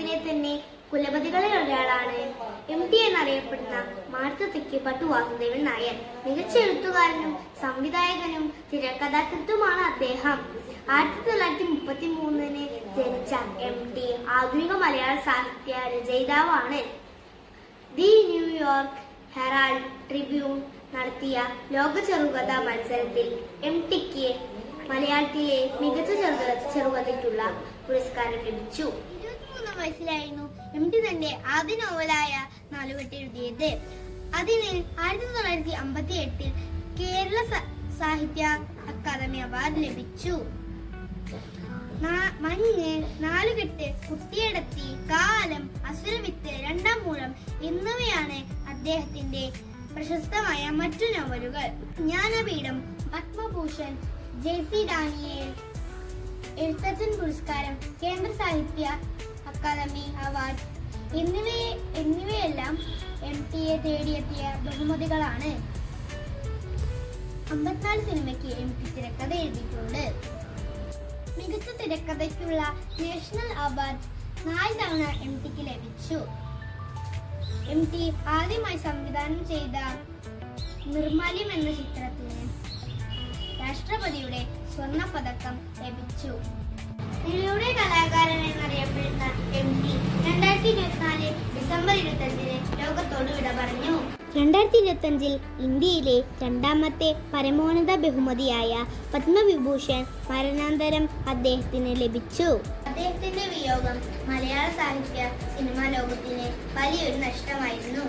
സാഹിത്യത്തിലെ തന്നെ കുലപതികളിൽ ഒരാളാണ് MT എന്നറിയപ്പെടുന്ന മാർത്തത്തിക്ക് പട്ടു വാസുദേവൻ നായർ. മികച്ച എഴുത്തുകാരനും സംവിധായകനും തിരക്കഥാകൃത്തുമാണ് അദ്ദേഹം. 1933 ജനിച്ച MT ആധുനിക മലയാള സാഹിത്യ രചയിതാവാണ്. ദി ന്യൂയോർക്ക് ഹെറാൾഡ് ട്രിബ്യൂൺ നടത്തിയ ലോക ചെറുകഥാ മത്സരത്തിൽ MTക്ക് മലയാളത്തിലെ മികച്ച ചെറുകഥയ്ക്കുള്ള പുരസ്കാരം ലഭിച്ചു. 23 വയസ്സിലായിരുന്നു MT തന്റെ ആദ്യ നോവലായ നാലുകെട്ട് എഴുതിയത്. അതിന് 1958 കേരള സാഹിത്യ അക്കാദമി അവാർഡ് ലഭിച്ചു. മഞ്ഞ്, നാലുകെട്ട്, കുത്തിയടത്തി, കാലം, അസുരവിത്ത്, രണ്ടാം മൂഴം എന്നിവയാണ് അദ്ദേഹത്തിന്റെ പ്രശസ്തമായ മറ്റു നോവലുകൾ. ജ്ഞാനപീഠം, പത്മഭൂഷൺ, JC ഡാനിയേൽ എഴുത്തച്ഛൻ പുരസ്കാരം, കേന്ദ്ര സാഹിത്യ അക്കാദമി അവാർഡ് എന്നിവയെല്ലാം MTയെ തേടിയെത്തിയ ബഹുമതികളാണ്. 54 സിനിമയ്ക്ക് MT തിരക്കഥ എഴുതിയിട്ടുണ്ട്. മികച്ച തിരക്കഥയ്ക്കുള്ള നാഷണൽ അവാർഡ് 4 തവണ MTക്ക് ലഭിച്ചു. MT ആദ്യമായി സംവിധാനം ചെയ്ത നിർമ്മാല്യം എന്ന ചിത്രത്തിന് രാഷ്ട്രപതിയുടെ സ്വർണ്ണ പതക്കം ലഭിച്ചു. നിലയുടെ കലാകാരൻ എന്നറിയപ്പെടുന്ന MT 2024 ഡിസംബർ 25 ലോകത്തോട് വിട പറഞ്ഞു. 2025 ഇന്ത്യയിലെ രണ്ടാമത്തെ പരമോന്നത ബഹുമതിയായ പത്മവിഭൂഷൺ മരണാനന്തരം അദ്ദേഹത്തിന് ലഭിച്ചു. അദ്ദേഹത്തിന്റെ വിയോഗം മലയാള സാഹിത്യ സിനിമാ ലോകത്തിന് വലിയൊരു നഷ്ടമായിരുന്നു.